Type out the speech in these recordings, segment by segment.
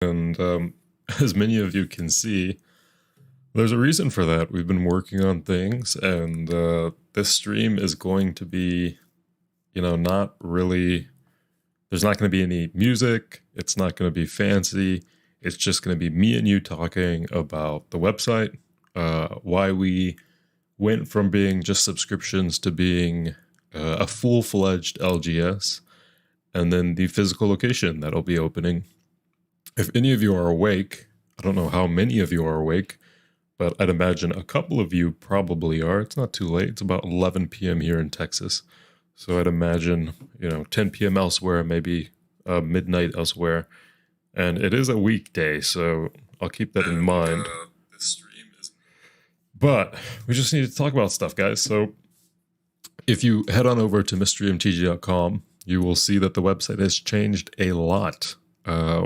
And as many of you can see, there's a reason for that. We've been working on things, and this stream is going to be, not really, there's not going to be any music. It's not going to be fancy. It's just going to be me and you talking about the website, why we went from being just subscriptions to being a full-fledged LGS, and then the physical location that'll be opening. If any of you are awake, I don't know how many of you are awake, but I'd imagine a couple of you probably are. It's not too late. It's about 11 p.m. here in Texas. So I'd imagine, 10 p.m. elsewhere, maybe midnight elsewhere. And it is a weekday, so I'll keep that in mind. This stream is... But we just need to talk about stuff, guys. So if you head on over to mysterymtg.com, you will see that the website has changed a lot.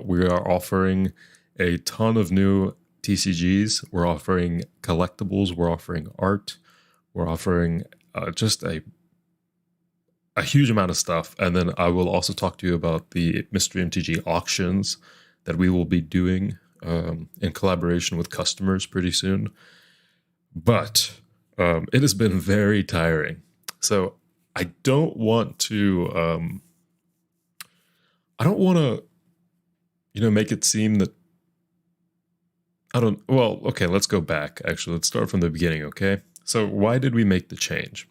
We are offering a ton of new TCGs. We're offering collectibles. We're offering art. We're offering just a huge amount of stuff. And then I will also talk to you about the Mystery MTG auctions that we will be doing in collaboration with customers pretty soon. But it has been very tiring. So I don't want to... make it seem that okay, let's go back. Actually, let's start from the beginning, okay? So why did we make the change?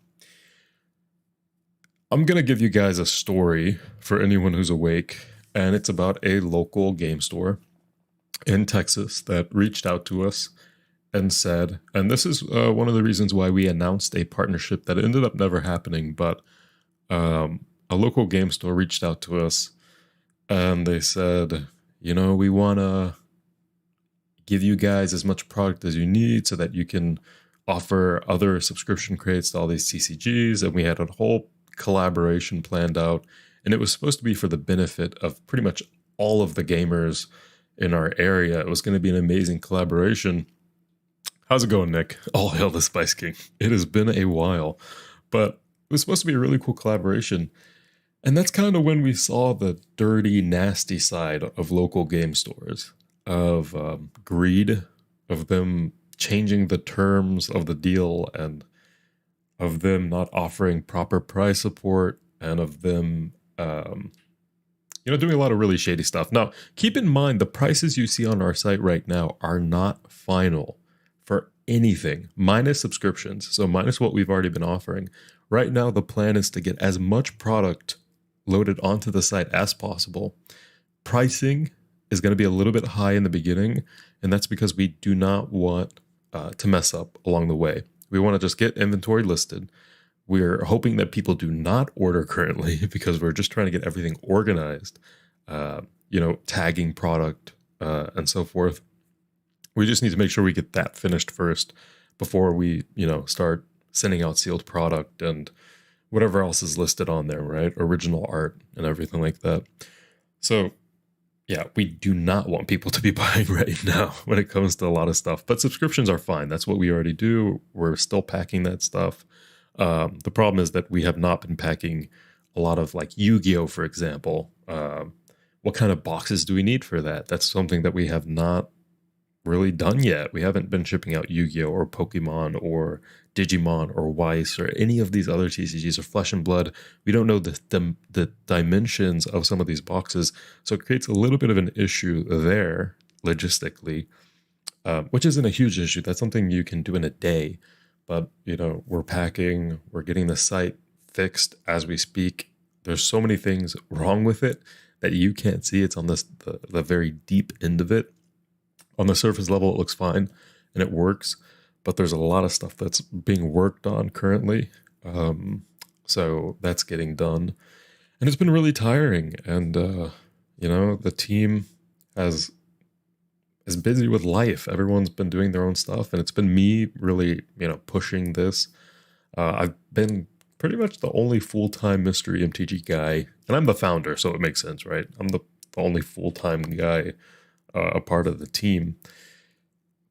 I'm going to give you guys a story for anyone who's awake, and it's about a local game store in Texas that reached out to us and said, and this is one of the reasons why we announced a partnership that ended up never happening, but a local game store reached out to us and they said, we want to give you guys as much product as you need so that you can offer other subscription crates to all these TCGs. And we had a whole collaboration planned out. And it was supposed to be for the benefit of pretty much all of the gamers in our area. It was going to be an amazing collaboration. How's it going, Nick? All hail the Spice King. It has been a while. But it was supposed to be a really cool collaboration. And that's kind of when we saw the dirty, nasty side of local game stores, of greed, of them changing the terms of the deal, and of them not offering proper price support, and of them, doing a lot of really shady stuff. Now, keep in mind, the prices you see on our site right now are not final for anything, minus subscriptions, so minus what we've already been offering. Right now, the plan is to get as much product loaded onto the site as possible. Pricing is going to be a little bit high in the beginning, and that's because we do not want to mess up along the way. We want to just get inventory listed. We're hoping that people do not order currently because we're just trying to get everything organized, tagging product and so forth. We just need to make sure we get that finished first before we, start sending out sealed product and whatever else is listed on there, right? Original art and everything like that. So, yeah, we do not want people to be buying right now when it comes to a lot of stuff. But subscriptions are fine. That's what we already do. We're still packing that stuff. The problem is that we have not been packing a lot of, like, YuGiOh, for example. What kind of boxes do we need for that? That's something that we have not really done yet. We haven't been shipping out YuGiOh or Pokemon or Digimon or Weiss or any of these other TCGs or Flesh and Blood. We don't know the dimensions of some of these boxes, so it creates a little bit of an issue there logistically, which isn't a huge issue. That's something you can do in a day, but we're packing, we're getting the site fixed as we speak. There's so many things wrong with it that you can't see. It's on the very deep end of it. On the surface level, it looks fine and it works, but there's a lot of stuff that's being worked on currently. So that's getting done. And it's been really tiring. And, the team is busy with life. Everyone's been doing their own stuff. And it's been me really, pushing this. I've been pretty much the only full-time Mystery MTG guy. And I'm the founder, so it makes sense, right? I'm the only full-time guy a part of the team.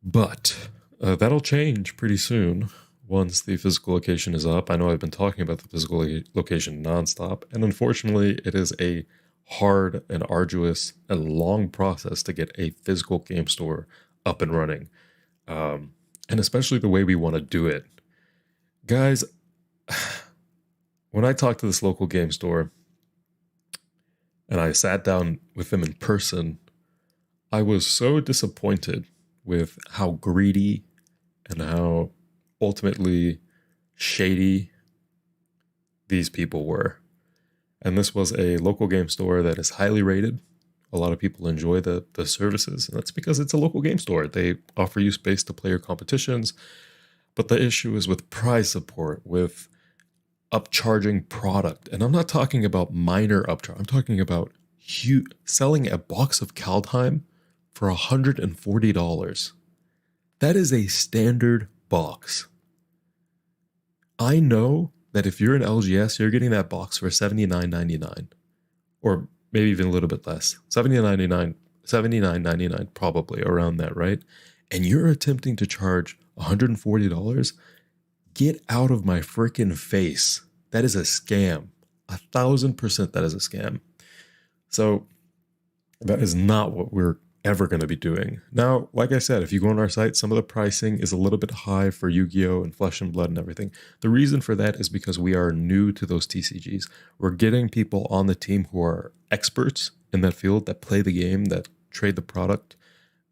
But that'll change pretty soon once the physical location is up. I know I've been talking about the physical location nonstop, and unfortunately, it is a hard and arduous and long process to get a physical game store up and running. And especially the way we want to do it. Guys, when I talked to this local game store and I sat down with them in person, I was so disappointed with how greedy and how ultimately shady these people were. And this was a local game store that is highly rated. A lot of people enjoy the services, and that's because it's a local game store. They offer you space to play your competitions, but the issue is with price support, with upcharging product. And I'm not talking about minor upcharge. I'm talking about selling a box of Kaldheim for $140. That is a standard box. I know that if you're an LGS, you're getting that box for $79.99, or maybe even a little bit less. $79.99 probably, around that, right? And you're attempting to charge $140? Get out of my freaking face. That is a scam. 1,000% that is a scam. So that is not what we're ever going to be doing. Now, like I said, if you go on our site, some of the pricing is a little bit high for Yu-Gi-Oh! And Flesh and Blood and everything. The reason for that is because we are new to those TCGs. We're getting people on the team who are experts in that field, that play the game, that trade the product,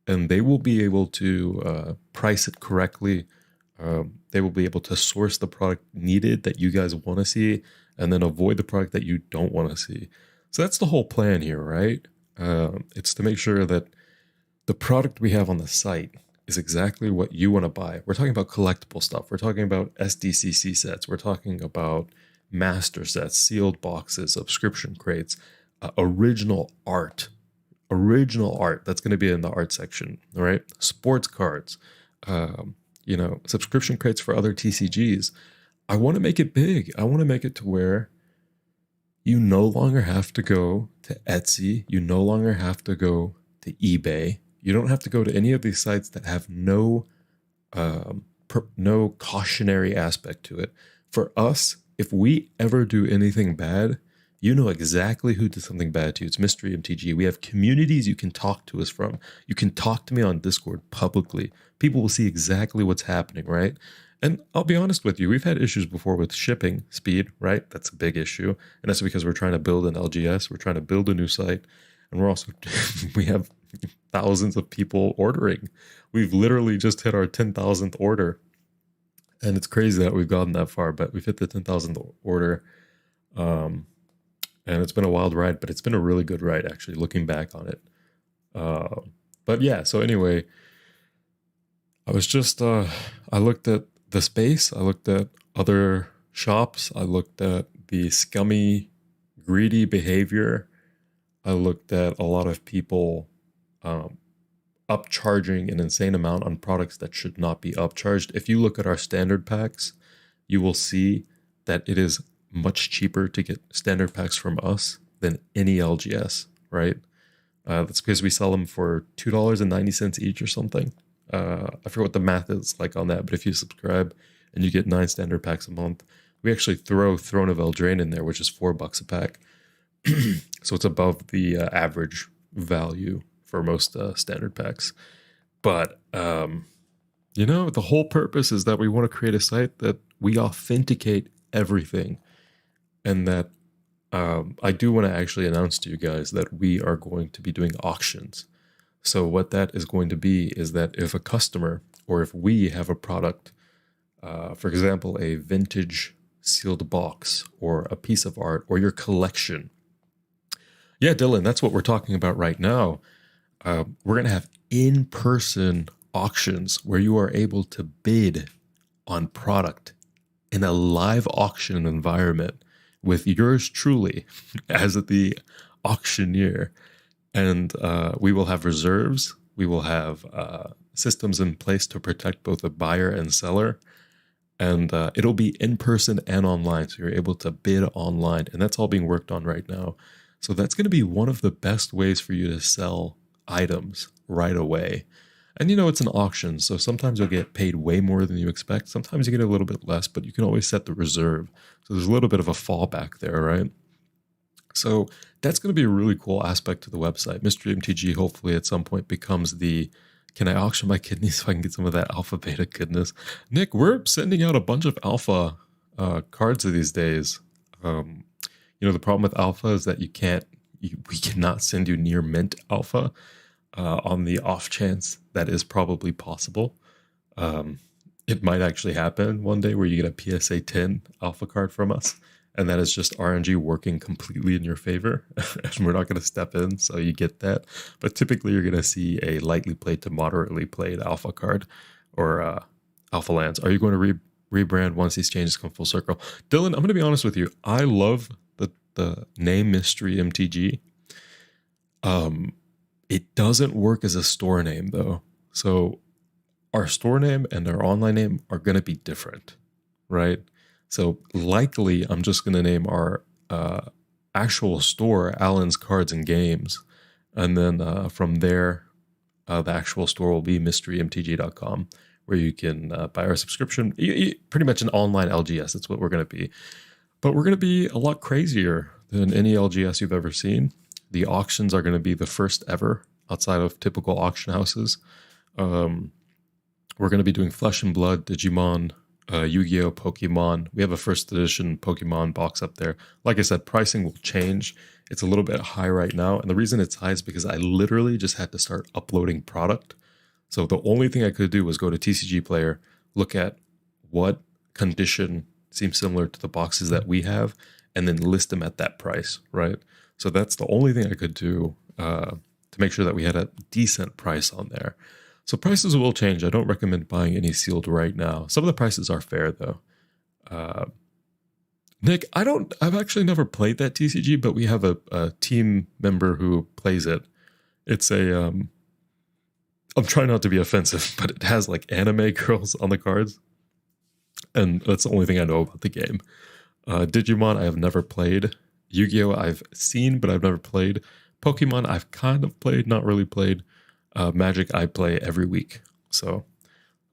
and they will be able to price it correctly. They will be able to source the product needed that you guys want to see, and then avoid the product that you don't want to see. So that's the whole plan here, right? It's to make sure that the product we have on the site is exactly what you want to buy. We're talking about collectible stuff. We're talking about SDCC sets. We're talking about master sets, sealed boxes, subscription crates, original art. Original art. That's going to be in the art section, all right? Sports cards, subscription crates for other TCGs. I want to make it big. I want to make it to where you no longer have to go to Etsy. You no longer have to go to eBay. You don't have to go to any of these sites that have no cautionary aspect to it. For us, if we ever do anything bad, you know exactly who did something bad to you. It's Mystery MTG. We have communities you can talk to us from. You can talk to me on Discord publicly. People will see exactly what's happening, right? And I'll be honest with you, we've had issues before with shipping speed, right? That's a big issue. And that's because we're trying to build an LGS. We're trying to build a new site. And we're also, we have thousands of people ordering. We've literally just hit our 10,000th order. And it's crazy that we've gotten that far, but we've hit the 10,000th order. And it's been a wild ride, but it's been a really good ride, actually, looking back on it. But yeah, so anyway, I was just, I looked at the space. I looked at other shops. I looked at the scummy, greedy behavior. I looked at a lot of people upcharging an insane amount on products that should not be upcharged. If you look at our standard packs, you will see that it is much cheaper to get standard packs from us than any LGS, right? That's because we sell them for $2.90 each or something. I forget what the math is like on that, but if you subscribe and you get 9 standard packs a month, we actually throw Throne of Eldraine in there, which is $4 a pack. So it's above the average value for most standard packs. But, the whole purpose is that we want to create a site that we authenticate everything. And that I do want to actually announce to you guys that we are going to be doing auctions. So what that is going to be is that if a customer, or if we have a product, for example, a vintage sealed box or a piece of art or your collection. Yeah, Dylan, that's what we're talking about right now. We're going to have in-person auctions where you are able to bid on product in a live auction environment with yours truly as the auctioneer. And we will have reserves. We will have systems in place to protect both the buyer and seller. And it'll be in person and online. So you're able to bid online. And that's all being worked on right now. So that's going to be one of the best ways for you to sell items right away. And it's an auction. So sometimes you'll get paid way more than you expect. Sometimes you get a little bit less, but you can always set the reserve. So there's a little bit of a fallback there, right? So that's going to be a really cool aspect to the website. Mystery MTG hopefully at some point becomes the, can I auction my kidneys so I can get some of that alpha beta goodness? Nick, we're sending out a bunch of alpha cards these days. The problem with alpha is that we cannot send you near mint alpha on the off chance that is probably possible. It might actually happen one day where you get a PSA 10 alpha card from us, and that is just RNG working completely in your favor, and we're not going to step in, so you get that. But typically, you're going to see a lightly played to moderately played alpha card or alpha lands. Are you going to rebrand once these changes come full circle? Dylan, I'm going to be honest with you. I love the name Mystery MTG. It doesn't work as a store name, though. So our store name and our online name are going to be different, right? So likely I'm just going to name our actual store Alan's Cards and Games. And then from there, the actual store will be mysterymtg.com, where you can buy our subscription. Pretty much an online LGS. That's what we're going to be. But we're going to be a lot crazier than any LGS you've ever seen. The auctions are going to be the first ever outside of typical auction houses. We're going to be doing Flesh and Blood, Digimon, YuGiOh, Pokemon. We have a first edition Pokemon box up there. Like I said, pricing will change. It's a little bit high right now. And the reason it's high is because I literally just had to start uploading product. So the only thing I could do was go to TCG Player, look at what condition seems similar to the boxes that we have, and then list them at that price, right? So that's the only thing I could do to make sure that we had a decent price on there. So prices will change. I don't recommend buying any sealed right now. Some of the prices are fair though. Nick, I've actually never played that TCG, but we have a team member who plays it. It's I'm trying not to be offensive, but it has like anime girls on the cards. And that's the only thing I know about the game. Digimon, I have never played. YuGiOh, I've seen, but I've never played. Pokemon, I've kind of played, not really played. Magic, I play every week. So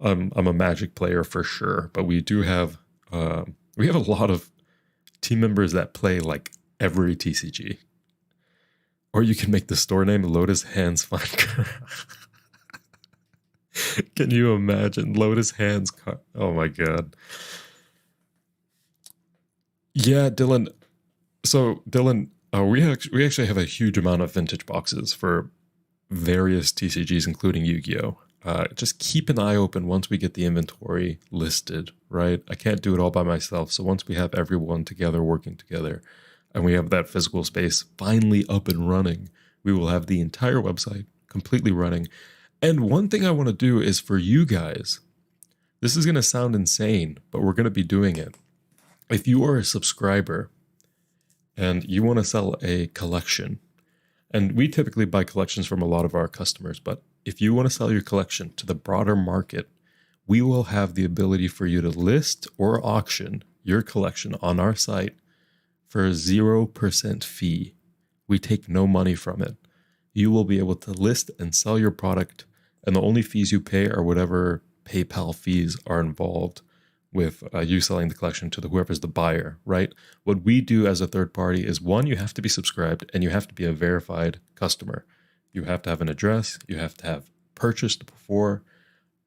I'm a Magic player for sure. But we do have, we have a lot of team members that play like every TCG. Or you can make the store name Lotus Hands Find. Can you imagine Lotus Hands? Oh my god. Yeah, Dylan. So Dylan, we actually have a huge amount of vintage boxes for various TCGs, including YuGiOh. Just keep an eye open once we get the inventory listed, right? I can't do it all by myself. So once we have everyone together working together and we have that physical space finally up and running, we will have the entire website completely running. And one thing I want to do is for you guys, this is going to sound insane, but we're going to be doing it. If you are a subscriber and you want to sell a collection, and we typically buy collections from a lot of our customers, but if you want to sell your collection to the broader market, we will have the ability for you to list or auction your collection on our site for a 0% fee. We take no money from it. You will be able to list and sell your product, and the only fees you pay are whatever PayPal fees are involved with you selling the collection to whoever's the buyer, right? What we do as a third party is, one, you have to be subscribed and you have to be a verified customer. You have to have an address, you have to have purchased before,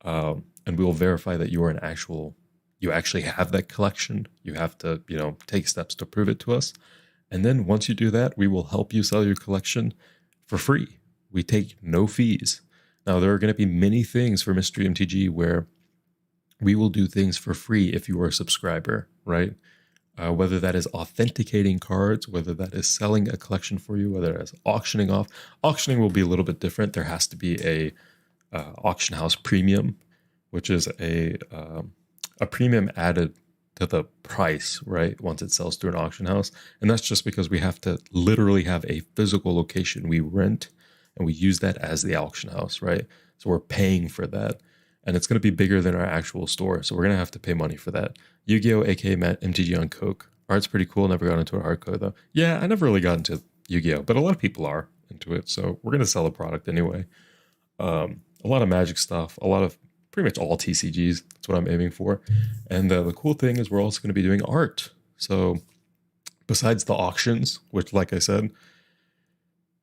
and we will verify that you actually have that collection. You have to, take steps to prove it to us. And then once you do that, we will help you sell your collection for free. We take no fees. Now, there are going to be many things for Mystery MTG where we will do things for free if you are a subscriber, right? Whether that is authenticating cards, whether that is selling a collection for you, whether that is auctioning off. Auctioning will be a little bit different. There has to be a auction house premium, which is a premium added to the price, right? Once it sells through an auction house. And that's just because we have to literally have a physical location we rent, and we use that as the auction house, right? So we're paying for that. And it's going to be bigger than our actual store. So we're going to have to pay money for that. YuGiOh, aka MTG on Coke. Art's pretty cool. Never got into a hardcore though. Yeah, I never really got into YuGiOh, but a lot of people are into it. So we're going to sell a product anyway. A lot of Magic stuff, a lot of pretty much all TCGs. That's what I'm aiming for. And the cool thing is we're also going to be doing art. So besides the auctions, which, like I said,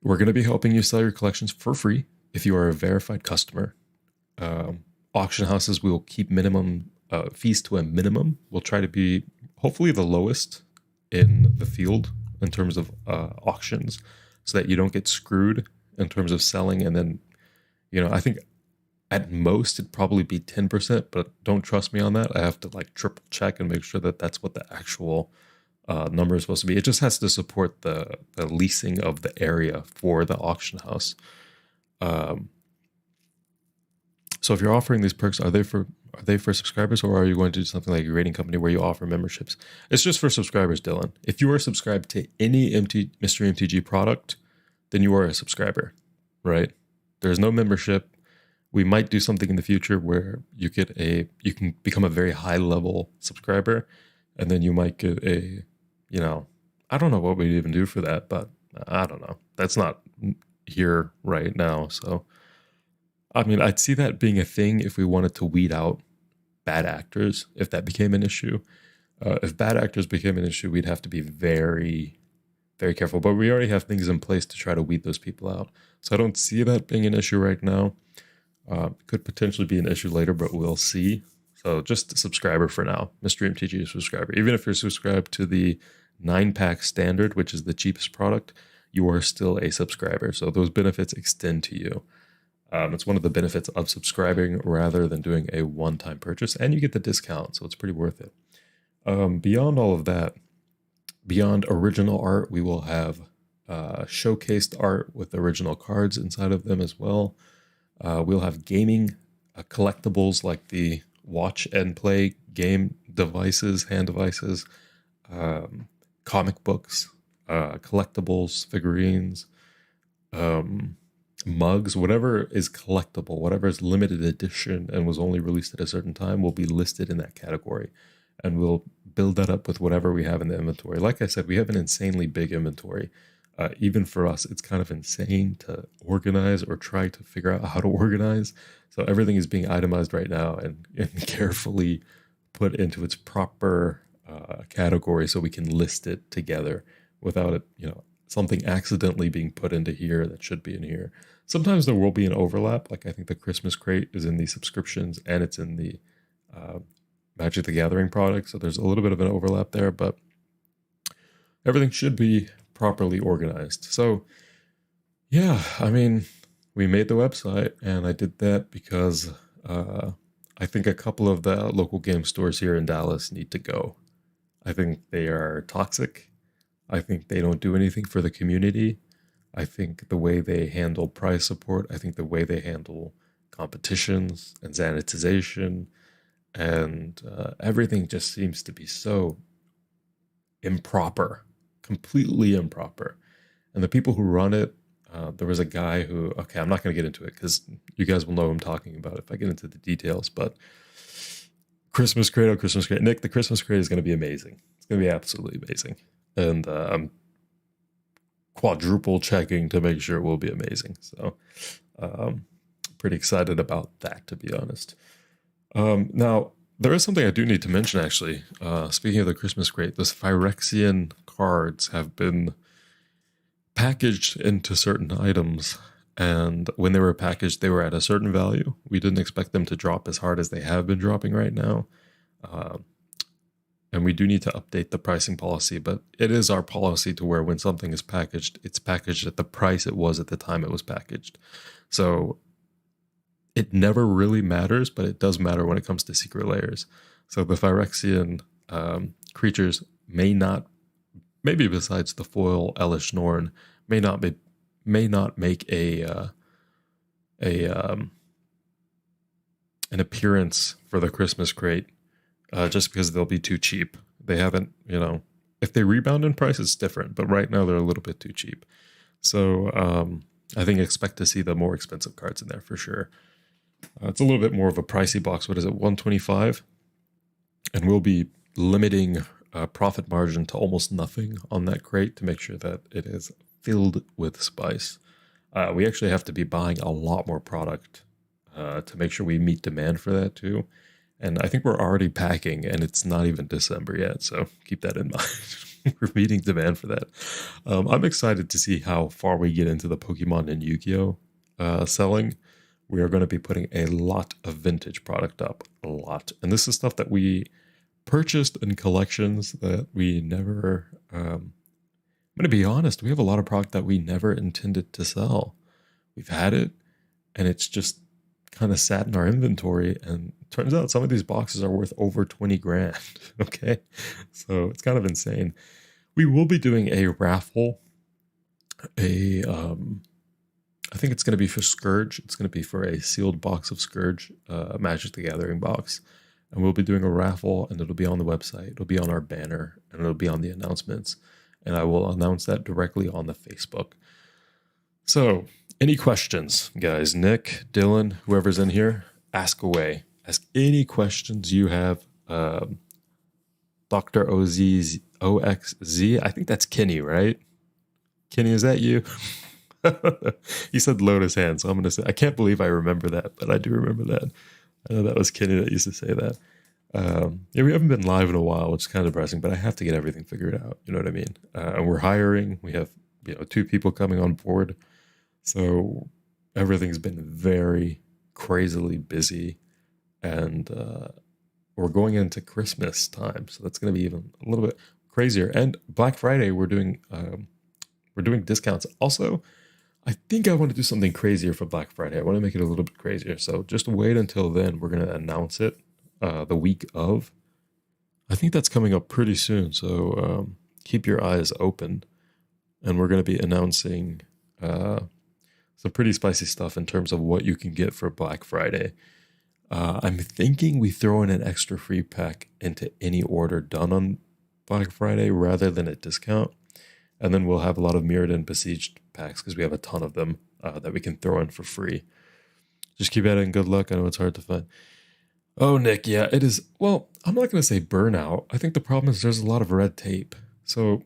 we're going to be helping you sell your collections for free if you are a verified customer. Auction houses will keep minimum fees to a minimum. We'll try to be hopefully the lowest in the field in terms of auctions, so that you don't get screwed in terms of selling. And then, I think at most it'd probably be 10%, but don't trust me on that. I have to like triple check and make sure that that's what the actual number is supposed to be. It just has to support the leasing of the area for the auction house. So if you're offering these perks, are they for subscribers, or are you going to do something like a rating company where you offer memberships? It's just for subscribers, Dylan. If you are subscribed to any Mystery MTG product, then you are a subscriber, right? There's no membership. We might do something in the future where you can become a very high level subscriber, and then you might get a, I don't know what we'd even do for that, but I don't know. That's not here right now. So, I mean, I'd see that being a thing if we wanted to weed out bad actors, if that became an issue. If bad actors became an issue, we'd have to be very, very careful. But we already have things in place to try to weed those people out. So I don't see that being an issue right now. Could potentially be an issue later, but we'll see. So just a subscriber for now. Mystery MTG subscriber. Even if you're subscribed to the 9-pack standard, which is the cheapest product, you are still a subscriber. So those benefits extend to you. It's one of the benefits of subscribing rather than doing a one-time purchase, and you get the discount, so it's pretty worth it. Beyond all of that, beyond original art, we will have showcased art with original cards inside of them as well. We'll have gaming collectibles like the watch and play game devices, hand devices, comic books, collectibles, figurines, mugs, whatever is collectible, whatever is limited edition and was only released at a certain time will be listed in that category. And we'll build that up with whatever we have in the inventory. Like I said, we have an insanely big inventory. Even for us, it's kind of insane to organize or try to figure out how to organize. So everything is being itemized right now and carefully put into its proper category so we can list it together without it, something accidentally being put into here that should be in here. Sometimes there will be an overlap. Like I think the Christmas crate is in the subscriptions and it's in the Magic the Gathering product. So there's a little bit of an overlap there, but everything should be properly organized. So yeah, I mean, we made the website, and I did that because I think a couple of the local game stores here in Dallas need to go. I think they are toxic. I think they don't do anything for the community. I think the way they handle price support, I think the way they handle competitions and sanitization and everything just seems to be so improper, completely improper. And the people who run it, there was a guy who, okay, I'm not going to get into it because you guys will know who I'm talking about if I get into the details, but Christmas crate, Nick, the Christmas crate is going to be amazing. It's going to be absolutely amazing. And I'm quadruple checking to make sure it will be amazing. So pretty excited about that, to be honest. Now, there is something I do need to mention, actually. Speaking of the Christmas crate, those Phyrexian cards have been packaged into certain items. And when they were packaged, they were at a certain value. We didn't expect them to drop as hard as they have been dropping right now. And we do need to update the pricing policy, but it is our policy to where when something is packaged, it's packaged at the price it was at the time it was packaged. So it never really matters, but it does matter when it comes to secret layers. So the Phyrexian creatures may not, maybe besides the foil Elish Norn, may not make an appearance for the Christmas crate. Just because they'll be too cheap. They haven't, if they rebound in price, it's different. But right now, they're a little bit too cheap. So I think expect to see the more expensive cards in there for sure. It's a little bit more of a pricey box. What is it, $125? And we'll be limiting profit margin to almost nothing on that crate to make sure that it is filled with spice. We actually have to be buying a lot more product to make sure we meet demand for that too. And I think we're already packing, and it's not even December yet, so keep that in mind. We're meeting demand for that. I'm excited to see how far we get into the Pokemon and YuGiOh selling. We are going to be putting a lot of vintage product up, a lot. And this is stuff that we purchased in collections that we never, I'm going to be honest, we have a lot of product that we never intended to sell. We've had it, and it's just kind of sat in our inventory, and turns out some of these boxes are worth over 20 grand. Okay. So it's kind of insane. We will be doing a raffle, I think it's going to be for Scourge. It's going to be for a sealed box of Scourge, Magic the Gathering box. And we'll be doing a raffle, and it'll be on the website. It'll be on our banner, and it'll be on the announcements. And I will announce that directly on the Facebook. So, any questions, guys? Nick, Dylan, whoever's in here, ask away. Ask any questions you have. Dr. OXZ, I think that's Kenny, right? Kenny, is that you? He said Lotus hand, so I'm going to say, I can't believe I remember that, but I do remember that. I know that was Kenny that used to say that. Yeah, we haven't been live in a while, which is kind of depressing, but I have to get everything figured out. You know what I mean? And we're hiring. We have 2 people coming on board. So everything's been very crazily busy. And we're going into Christmas time, so that's going to be even a little bit crazier. And Black Friday, we're doing discounts. Also, I think I want to do something crazier for Black Friday. I want to make it a little bit crazier. So just wait until then. We're going to announce it the week of. I think that's coming up pretty soon. So keep your eyes open. And we're going to be announcing some pretty spicy stuff in terms of what you can get for Black Friday. I'm thinking we throw in an extra free pack into any order done on Black Friday rather than a discount. And then we'll have a lot of Mirrored and Besieged packs because we have a ton of them that we can throw in for free. Just keep at it and good luck. I know it's hard to find. Oh, Nick, yeah, it is. Well, I'm not going to say burnout. I think the problem is there's a lot of red tape. So,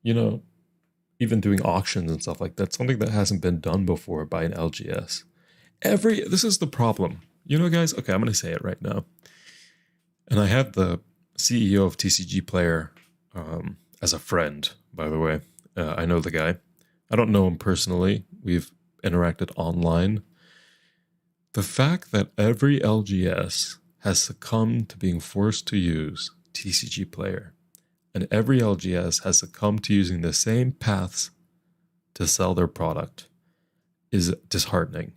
even doing auctions and stuff like that, something that hasn't been done before by an LGS. This is the problem. Guys, okay, I'm going to say it right now. And I have the CEO of TCG Player as a friend, by the way. I know the guy. I don't know him personally. We've interacted online. The fact that every LGS has succumbed to being forced to use TCG Player, and every LGS has succumbed to using the same paths to sell their product, is disheartening.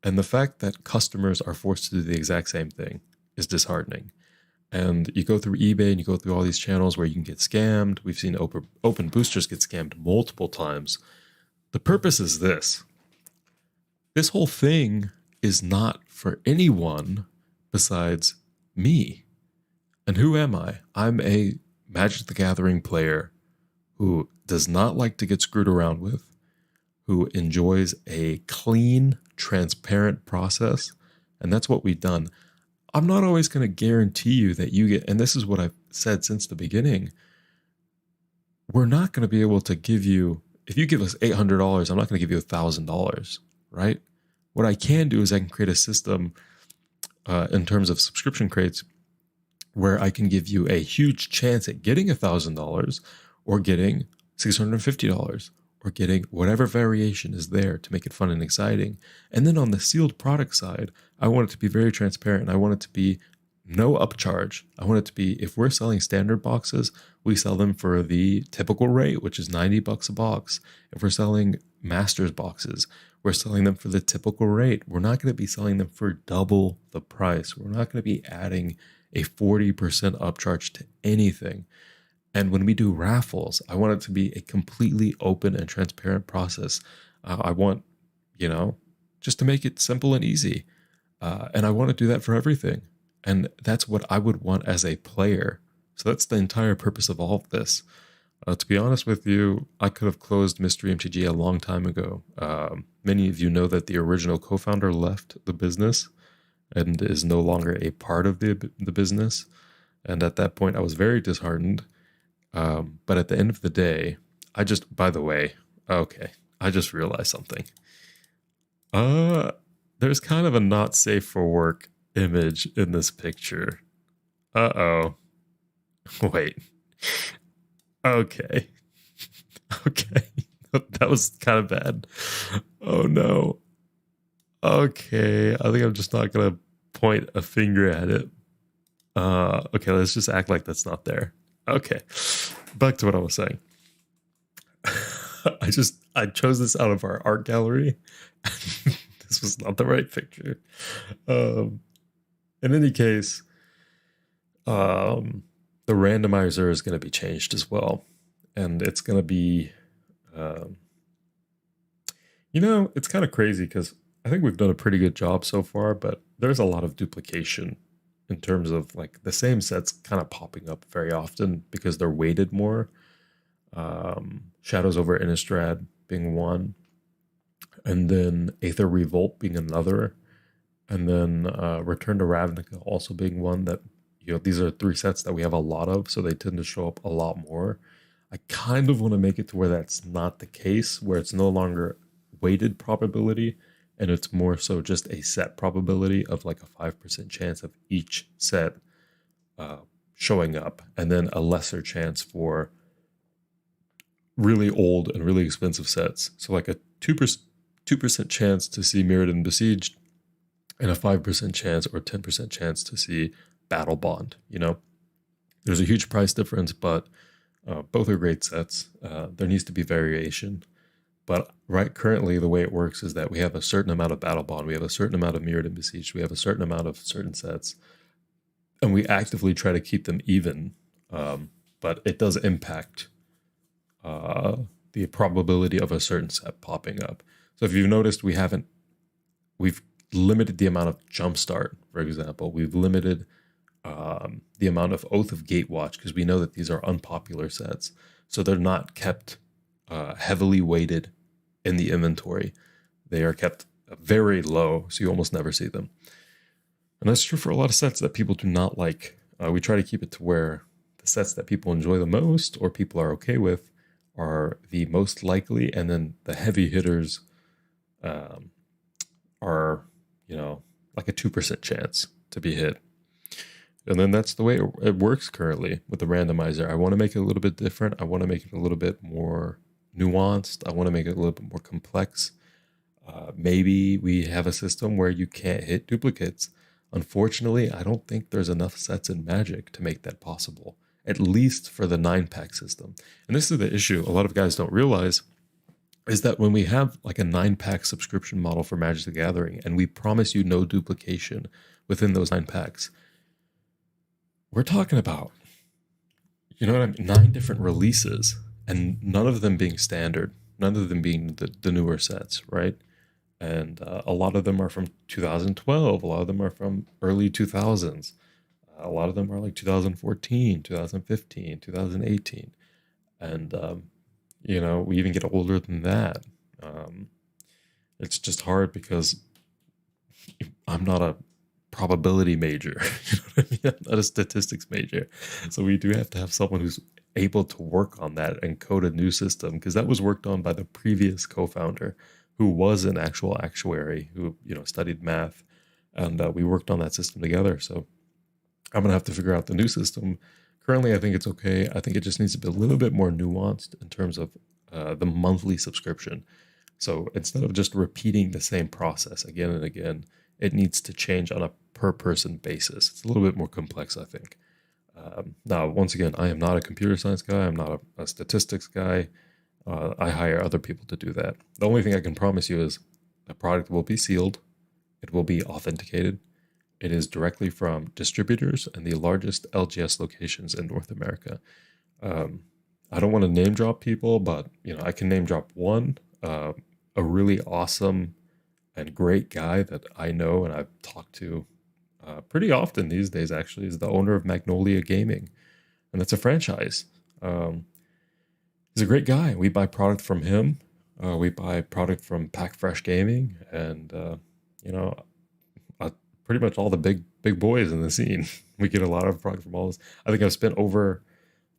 And the fact that customers are forced to do the exact same thing is disheartening. And you go through eBay and you go through all these channels where you can get scammed. We've seen open boosters get scammed multiple times. The purpose is this. This whole thing is not for anyone besides me. And who am I? I'm a Magic the Gathering player who does not like to get screwed around with, who enjoys a clean, transparent process. And that's what we've done. I'm not always going to guarantee you that you get, and this is what I've said since the beginning, we're not going to be able to give you, if you give us $800, I'm not going to give you $1,000, right? What I can do is I can create a system in terms of subscription crates where I can give you a huge chance at getting $1,000 or getting $650 or getting whatever variation is there to make it fun and exciting. And then on the sealed product side, I want it to be very transparent, and I want it to be no upcharge. I want it to be, if we're selling standard boxes, we sell them for the typical rate, which is $90 a box. If we're selling masters boxes, we're selling them for the typical rate. We're not going to be selling them for double the price. We're not going to be adding a 40% upcharge to anything. And when we do raffles, I want it to be a completely open and transparent process. I want, just to make it simple and easy. And I want to do that for everything. And that's what I would want as a player. So that's the entire purpose of all of this. To be honest with you, I could have closed Mystery MTG a long time ago. Many of you know that the original co-founder left the business and is no longer a part of the business. And at that point, I was very disheartened. But at the end of the day, I just realized something. There's kind of a not safe for work image in this picture. Uh-oh. Wait. Okay. Okay. That was kind of bad. Oh no. Okay. I think I'm just not gonna point a finger at it. Okay, let's just act like that's not there. Okay. Back to what I was saying. I chose this out of our art gallery. This was not the right picture. Um, in any case, the randomizer is going to be changed as well, and it's going to be, um, it's kind of crazy because I think we've done a pretty good job so far, but there's a lot of duplication in terms of like the same sets kind of popping up very often because they're weighted more. Shadows over Innistrad being one, and then Aether Revolt being another, and then Return to Ravnica also being one that, these are three sets that we have a lot of, so they tend to show up a lot more. I kind of want to make it to where that's not the case, where it's no longer weighted probability, and it's more so just a set probability of like a 5% chance of each set showing up, and then a lesser chance for really old and really expensive sets. So like a 2% chance to see Mirrodin Besieged, and a 5% chance or 10% chance to see Battle Bond. There's a huge price difference, but both are great sets. There needs to be variation. But currently the way it works is that we have a certain amount of Battle Bond, we have a certain amount of Mirrodin Besieged, we have a certain amount of certain sets, and we actively try to keep them even. But it does impact the probability of a certain set popping up. So if you've noticed, we've limited the amount of Jumpstart, for example. We've limited the amount of Oath of Gatewatch because we know that these are unpopular sets. So they're not kept heavily weighted in the inventory. They are kept very low, so you almost never see them. And that's true for a lot of sets that people do not like. We try to keep it to where the sets that people enjoy the most or people are okay with are the most likely, and then the heavy hitters are, like a 2% chance to be hit. And then that's the way it works currently with the randomizer. I want to make it a little bit different. I want to make it a little bit more nuanced. I want to make it a little bit more complex. Maybe we have a system where you can't hit duplicates. Unfortunately, I don't think there's enough sets in Magic to make that possible, at least for the 9-pack system. And this is the issue a lot of guys don't realize, is that when we have like a 9-pack subscription model for Magic the Gathering, and we promise you no duplication within those 9 packs, we're talking about, 9 different releases, and none of them being standard, none of them being the newer sets, right? And a lot of them are from 2012, a lot of them are from early 2000s, a lot of them are like 2014, 2015, 2018, and we even get older than that. It's just hard because I'm not a probability major. You know what I mean? I'm not a statistics major. So we do have to have someone who's able to work on that and code a new system, because that was worked on by the previous co-founder, who was an actual actuary who studied math, and we worked on that system together. So I'm gonna have to figure out the new system. Currently, I think it's okay. I think it just needs to be a little bit more nuanced in terms of the monthly subscription. So instead of just repeating the same process again and again, it needs to change on a per person basis. It's a little bit more complex, I think. Now, once again, I am not a computer science guy. I'm not a statistics guy. I hire other people to do that. The only thing I can promise you is the product will be sealed. It will be authenticated. It is directly from distributors and the largest LGS locations in North America. I don't want to name drop people, but I can name drop one, a really awesome and great guy that I know and I've talked to pretty often these days. Actually, is the owner of Magnolia Gaming, and that's a franchise. He's a great guy. We buy product from him. We buy product from Pack Fresh Gaming, and pretty much all the big boys in the scene. We get a lot of product from all this. I think I've spent over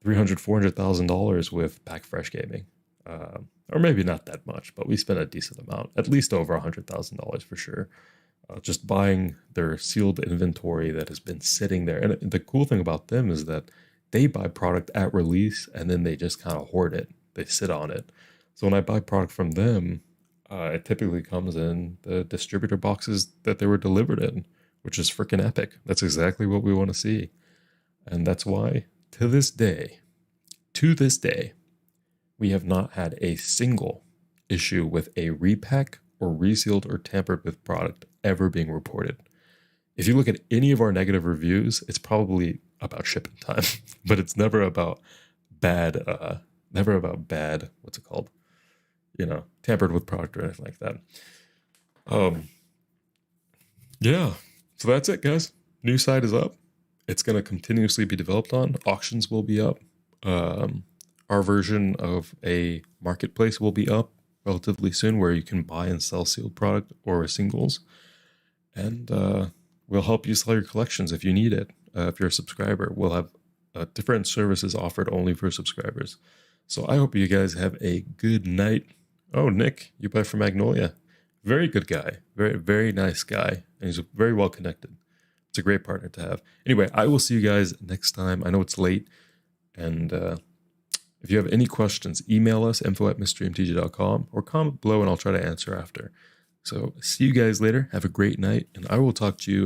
$300,000-$400,000 with Pack Fresh Gaming, or maybe not that much, but we spent a decent amount, at least over $100,000 for sure, just buying their sealed inventory that has been sitting there. And the cool thing about them is that they buy product at release and then they just kind of hoard it. They sit on it. So when I buy product from them, it typically comes in the distributor boxes that they were delivered in, which is freaking epic. That's exactly what we want to see. And that's why, to this day, we have not had a single issue with a repack or resealed or tampered with product ever being reported. If you look at any of our negative reviews, it's probably about shipping time, but it's never about bad, what's it called? Tampered with product or anything like that. Yeah. So that's it, guys. New site is up. It's going to continuously be developed on. Auctions will be up. Our version of a marketplace will be up relatively soon, where you can buy and sell sealed product or singles. And we'll help you sell your collections if you need it. If you're a subscriber, we'll have different services offered only for subscribers. So I hope you guys have a good night. Oh, Nick, you buy from Magnolia. Very good guy. Very, very nice guy. And he's very well connected. It's a great partner to have. Anyway, I will see you guys next time. I know it's late. And if you have any questions, email us, info@mysterymtg.com, or comment below and I'll try to answer after. So see you guys later. Have a great night. And I will talk to you